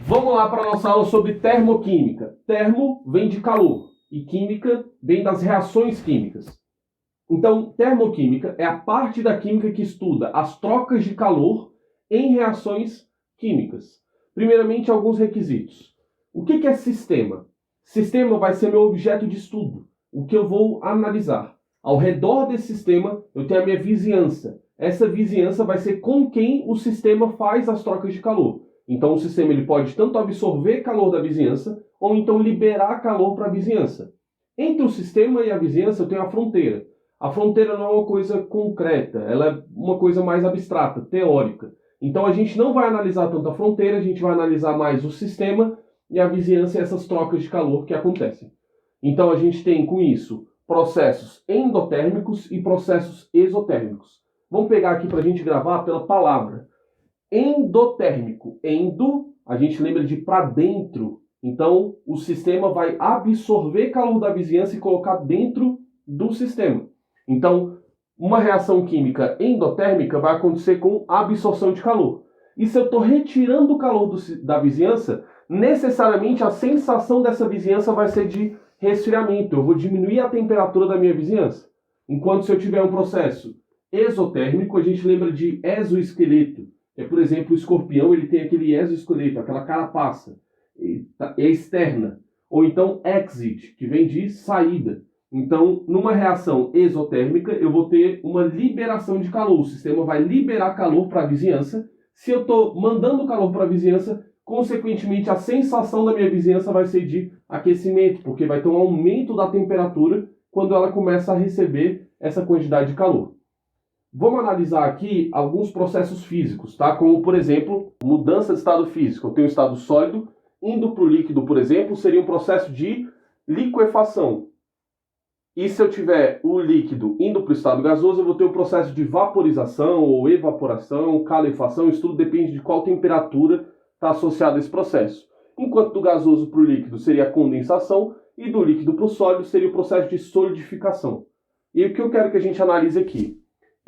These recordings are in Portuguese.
Vamos lá para a nossa aula sobre termoquímica. Termo vem de calor e química vem das reações químicas. Então, termoquímica é a parte da química que estuda as trocas de calor em reações químicas. Primeiramente, alguns requisitos. O que é sistema? Sistema vai ser meu objeto de estudo, o que eu vou analisar. Ao redor desse sistema, eu tenho a minha vizinhança. Essa vizinhança vai ser com quem o sistema faz as trocas de calor. Então, o sistema ele pode tanto absorver calor da vizinhança, ou então liberar calor para a vizinhança. Entre o sistema e a vizinhança, eu tenho a fronteira. A fronteira não é uma coisa concreta, ela é uma coisa mais abstrata, teórica. Então, a gente não vai analisar tanto a fronteira, a gente vai analisar mais o sistema e a vizinhança e essas trocas de calor que acontecem. Então, a gente tem, com isso, processos endotérmicos e processos exotérmicos. Vamos pegar aqui para a gente gravar pela palavra. Endotérmico. Endo, a gente lembra de para dentro. Então, o sistema vai absorver calor da vizinhança e colocar dentro do sistema. Então, uma reação química endotérmica vai acontecer com absorção de calor. E se eu estou retirando o calor da vizinhança, necessariamente a sensação dessa vizinhança vai ser de resfriamento. Eu vou diminuir a temperatura da minha vizinhança. Enquanto se eu tiver um processo exotérmico, a gente lembra de exoesqueleto. Por exemplo, o escorpião ele tem aquele exoesqueleto, aquela carapaça externa. Ou então exit, que vem de saída. Então, numa reação exotérmica, eu vou ter uma liberação de calor. O sistema vai liberar calor para a vizinhança. Se eu estou mandando calor para a vizinhança, consequentemente, a sensação da minha vizinhança vai ser de aquecimento, porque vai ter um aumento da temperatura quando ela começa a receber essa quantidade de calor. Vamos analisar aqui alguns processos físicos, tá? Como, por exemplo, mudança de estado físico. Eu tenho um estado sólido, indo para o líquido, por exemplo, seria um processo de liquefação. E se eu tiver o líquido indo para o estado gasoso, eu vou ter um processo de vaporização ou evaporação, calefação. Isso tudo depende de qual temperatura está associado a esse processo. Enquanto do gasoso para o líquido seria a condensação e do líquido para o sólido seria o processo de solidificação. E o que eu quero que a gente analise aqui?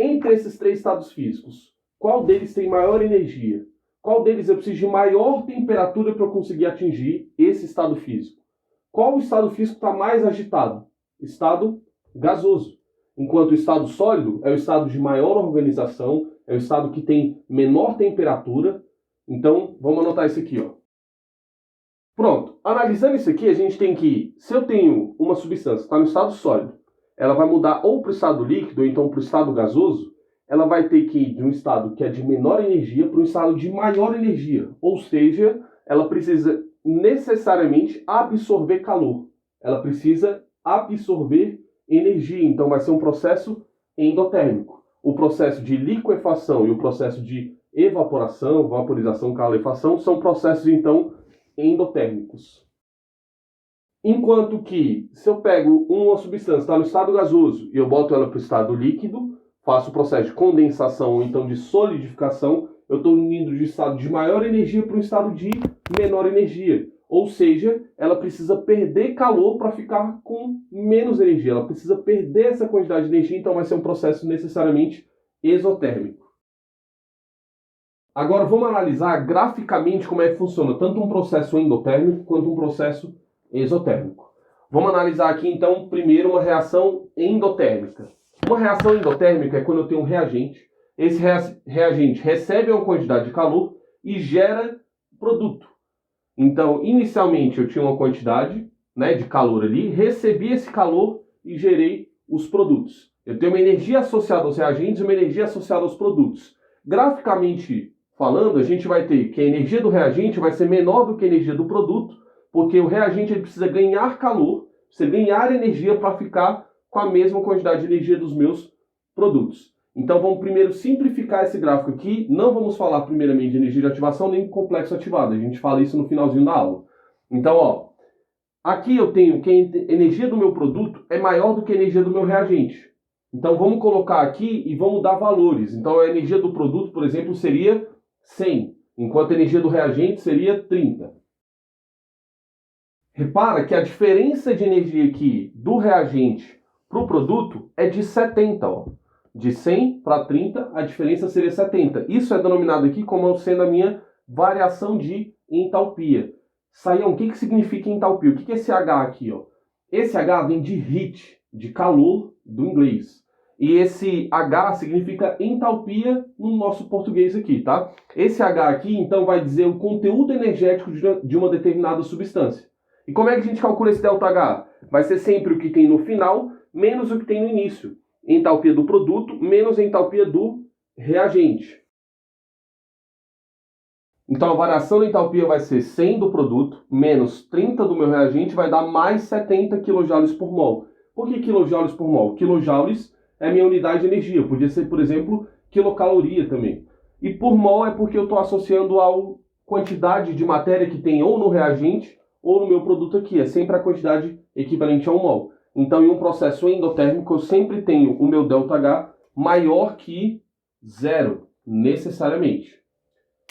Entre esses três estados físicos, qual deles tem maior energia? Qual deles eu preciso de maior temperatura para eu conseguir atingir esse estado físico? Qual o estado físico está mais agitado? Estado gasoso. Enquanto o estado sólido é o estado de maior organização, é o estado que tem menor temperatura. Então, vamos anotar isso aqui, ó. Pronto. Analisando isso aqui, a gente tem que, se eu tenho uma substância que está no estado sólido, ela vai mudar ou para o estado líquido ou então para o estado gasoso, ela vai ter que ir de um estado que é de menor energia para um estado de maior energia. Ou seja, ela precisa necessariamente absorver calor. Ela precisa absorver energia. Então vai ser um processo endotérmico. O processo de liquefação e o processo de evaporação, vaporização, calefação são processos, então, endotérmicos. Enquanto que, se eu pego uma substância, está no estado gasoso, e eu boto ela para o estado líquido, faço o processo de condensação ou então de solidificação, eu estou indo de estado de maior energia para um estado de menor energia. Ou seja, ela precisa perder calor para ficar com menos energia. Ela precisa perder essa quantidade de energia, então vai ser um processo necessariamente exotérmico. Agora vamos analisar graficamente como é que funciona tanto um processo endotérmico quanto um processo exotérmico. Vamos analisar aqui então primeiro uma reação endotérmica. Uma reação endotérmica é quando eu tenho um reagente, esse reagente recebe uma quantidade de calor e gera produto. Então, inicialmente eu tinha uma quantidade, de calor ali, recebi esse calor e gerei os produtos. Eu tenho uma energia associada aos reagentes e uma energia associada aos produtos. Graficamente falando, a gente vai ter que a energia do reagente vai ser menor do que a energia do produto, porque o reagente ele precisa ganhar calor, precisa ganhar energia para ficar com a mesma quantidade de energia dos meus produtos. Então vamos primeiro simplificar esse gráfico aqui. Não vamos falar primeiramente de energia de ativação nem de complexo ativado. A gente fala isso no finalzinho da aula. Então, ó, aqui eu tenho que a energia do meu produto é maior do que a energia do meu reagente. Então vamos colocar aqui e vamos dar valores. Então a energia do produto, por exemplo, seria 100, enquanto a energia do reagente seria 30. Repara que a diferença de energia aqui do reagente para o produto é de 70, ó. De 100 para 30, a diferença seria 70. Isso é denominado aqui como sendo a minha variação de entalpia. Saião, o que significa entalpia? O que é esse H aqui? Ó? Esse H vem de heat, de calor, do inglês. E esse H significa entalpia no nosso português aqui, tá? Esse H aqui, então, vai dizer o conteúdo energético de uma determinada substância. E como é que a gente calcula esse ΔH? Vai ser sempre o que tem no final, menos o que tem no início. Entalpia do produto, menos a entalpia do reagente. Então, a variação da entalpia vai ser 100 do produto, menos 30 do meu reagente, vai dar mais 70 kJ por mol. Por que kJ por mol? Kilojoules é a minha unidade de energia. Podia ser, por exemplo, quilocaloria também. E por mol é porque eu estou associando a quantidade de matéria que tem ou no reagente ou no meu produto aqui. É sempre a quantidade equivalente a 1 mol. Então, em um processo endotérmico, eu sempre tenho o meu ΔH maior que zero, necessariamente.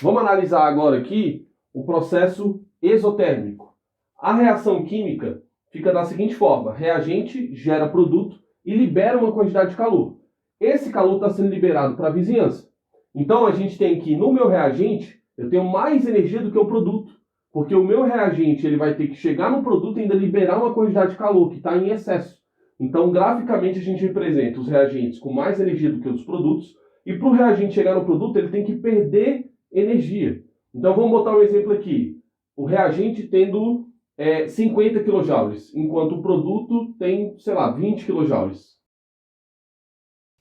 Vamos analisar agora aqui o processo exotérmico. A reação química fica da seguinte forma: reagente gera produto e libera uma quantidade de calor. Esse calor está sendo liberado para a vizinhança. Então a gente tem que, no meu reagente, eu tenho mais energia do que o produto. Porque o meu reagente ele vai ter que chegar no produto e ainda liberar uma quantidade de calor que está em excesso. Então, graficamente, a gente representa os reagentes com mais energia do que os produtos. E para o reagente chegar no produto, ele tem que perder energia. Então vamos botar um exemplo aqui. O reagente tendo 50 kJ, enquanto o produto tem, sei lá, 20 kJ.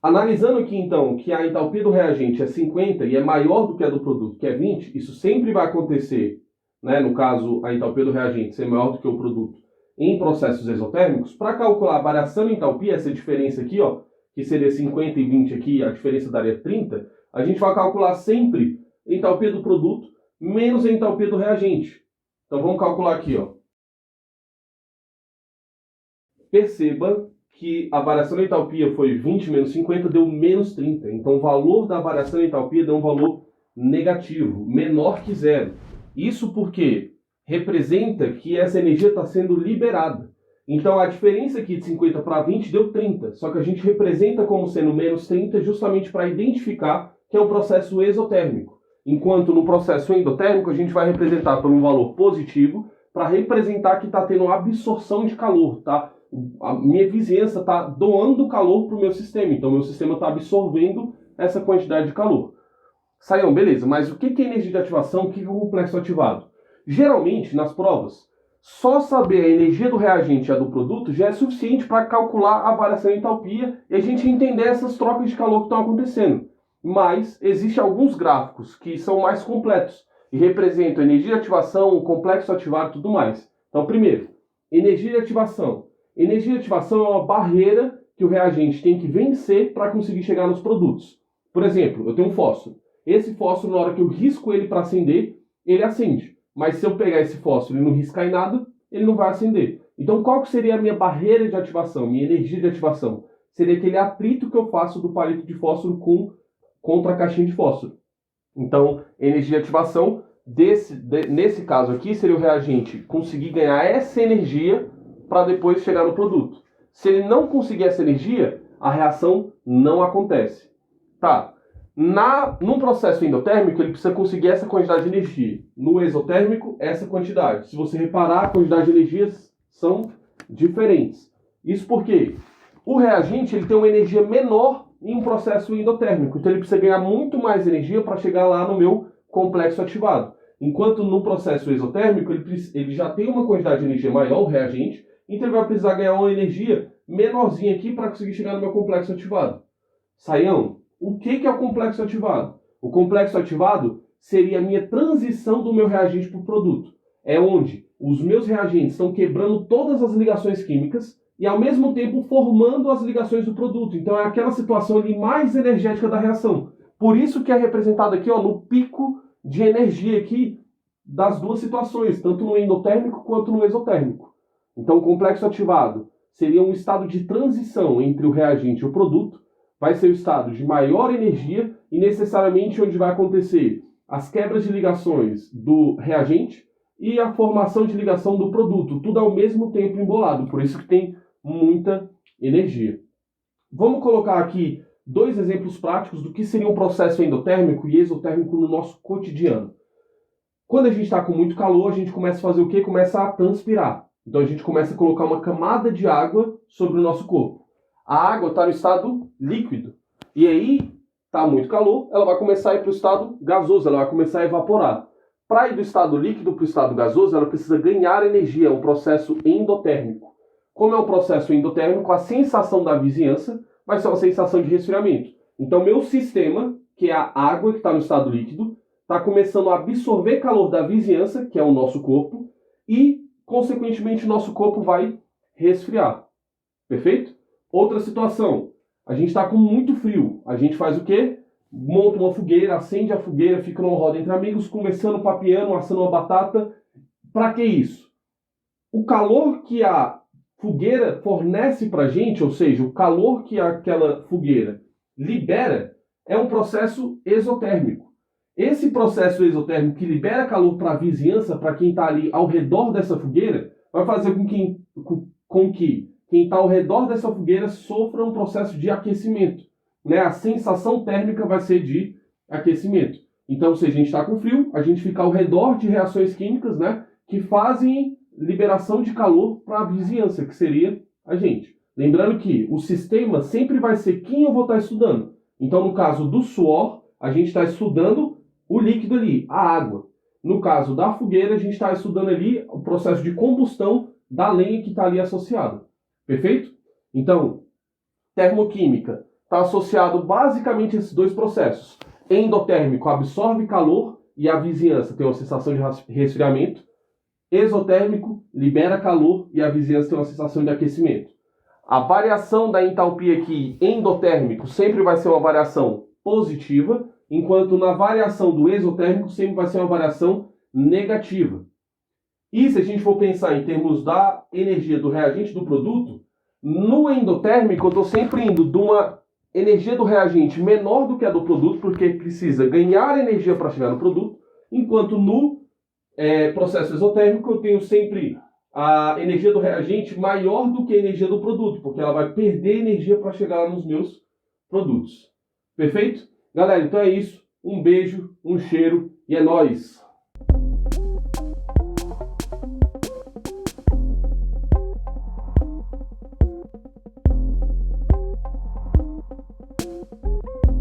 Analisando aqui então que a entalpia do reagente é 50 e é maior do que a do produto, que é 20, isso sempre vai acontecer, né? No caso, a entalpia do reagente ser maior do que o produto em processos exotérmicos. Para calcular a variação de entalpia, essa diferença aqui, ó, que seria 50 e 20 aqui, a diferença daria 30, a gente vai calcular sempre entalpia do produto menos a entalpia do reagente. Então vamos calcular aqui, ó. Perceba que a variação da entalpia foi 20 menos 50, deu menos 30. Então o valor da variação da entalpia deu um valor negativo, menor que zero. Isso porque representa que essa energia está sendo liberada. Então a diferença aqui de 50 para 20 deu 30, só que a gente representa como sendo menos 30 justamente para identificar que é um processo exotérmico. Enquanto no processo endotérmico a gente vai representar por um valor positivo para representar que está tendo absorção de calor, tá? A minha vizinhança está doando calor para o meu sistema, então meu sistema está absorvendo essa quantidade de calor. Saião, beleza, mas o que é energia de ativação? O que é o complexo ativado? Geralmente, nas provas, só saber a energia do reagente e a do produto já é suficiente para calcular a variação de entalpia e a gente entender essas trocas de calor que estão acontecendo. Mas existem alguns gráficos que são mais completos e representam energia de ativação, o complexo ativado e tudo mais. Então, primeiro, energia de ativação. Energia de ativação é uma barreira que o reagente tem que vencer para conseguir chegar nos produtos. Por exemplo, eu tenho um fósforo. Esse fósforo, na hora que eu risco ele para acender, ele acende. Mas se eu pegar esse fósforo e não riscar em nada, ele não vai acender. Então, qual que seria a minha barreira de ativação, minha energia de ativação? Seria aquele atrito que eu faço do palito de fósforo contra a caixinha de fósforo. Então, energia de ativação, nesse caso aqui, seria o reagente conseguir ganhar essa energia para depois chegar no produto. Se ele não conseguir essa energia, a reação não acontece. Tá. Num processo endotérmico, ele precisa conseguir essa quantidade de energia. No exotérmico, essa quantidade. Se você reparar, a quantidade de energias são diferentes. Isso porque o reagente ele tem uma energia menor em um processo endotérmico. Então ele precisa ganhar muito mais energia para chegar lá no meu complexo ativado. Enquanto no processo exotérmico, ele já tem uma quantidade de energia maior, o reagente, então ele vai precisar ganhar uma energia menorzinha aqui para conseguir chegar no meu complexo ativado. Saião, o que é o complexo ativado? O complexo ativado seria a minha transição do meu reagente para o produto. É onde os meus reagentes estão quebrando todas as ligações químicas e ao mesmo tempo formando as ligações do produto. Então é aquela situação ali mais energética da reação. Por isso que é representado aqui, ó, no pico de energia aqui das duas situações, tanto no endotérmico quanto no exotérmico. Então o complexo ativado seria um estado de transição entre o reagente e o produto, vai ser o estado de maior energia e necessariamente onde vai acontecer as quebras de ligações do reagente e a formação de ligação do produto, tudo ao mesmo tempo embolado, por isso que tem muita energia. Vamos colocar aqui dois exemplos práticos do que seria um processo endotérmico e exotérmico no nosso cotidiano. Quando a gente está com muito calor, a gente começa a fazer o quê? Começa a transpirar. Então a gente começa a colocar uma camada de água sobre o nosso corpo. A água está no estado líquido. E aí, está muito calor, ela vai começar a ir para o estado gasoso, ela vai começar a evaporar. Para ir do estado líquido para o estado gasoso, ela precisa ganhar energia, é um processo endotérmico. Como é um processo endotérmico, a sensação da vizinhança vai ser uma sensação de resfriamento. Então, meu sistema, que é a água que está no estado líquido, está começando a absorver calor da vizinhança, que é o nosso corpo, e, consequentemente, o nosso corpo vai resfriar. Perfeito? Outra situação, a gente está com muito frio. A gente faz o quê? Monta uma fogueira, acende a fogueira, fica numa roda entre amigos, conversando, papeando, assando uma batata. Para que isso? O calor que a fogueira fornece para a gente, ou seja, o calor que aquela fogueira libera, é um processo exotérmico. Esse processo exotérmico que libera calor para a vizinhança, para quem está ali ao redor dessa fogueira, vai fazer com que quem está ao redor dessa fogueira sofra um processo de aquecimento. Né? A sensação térmica vai ser de aquecimento. Então, se a gente está com frio, a gente fica ao redor de reações químicas, né, que fazem liberação de calor para a vizinhança, que seria a gente. Lembrando que o sistema sempre vai ser quem eu vou estar estudando. Então, no caso do suor, a gente está estudando o líquido ali, a água. No caso da fogueira, a gente está estudando ali o processo de combustão da lenha que está ali associada. Perfeito? Então, termoquímica está associado basicamente a esses dois processos. Endotérmico absorve calor e a vizinhança tem uma sensação de resfriamento. Exotérmico libera calor e a vizinhança tem uma sensação de aquecimento. A variação da entalpia aqui endotérmico sempre vai ser uma variação positiva, enquanto na variação do exotérmico sempre vai ser uma variação negativa. E se a gente for pensar em termos da energia do reagente do produto, no endotérmico eu estou sempre indo de uma energia do reagente menor do que a do produto, porque precisa ganhar energia para chegar no produto, enquanto no processo exotérmico eu tenho sempre a energia do reagente maior do que a energia do produto, porque ela vai perder energia para chegar nos meus produtos. Perfeito? Galera, então é isso. Um beijo, um cheiro e é nóis!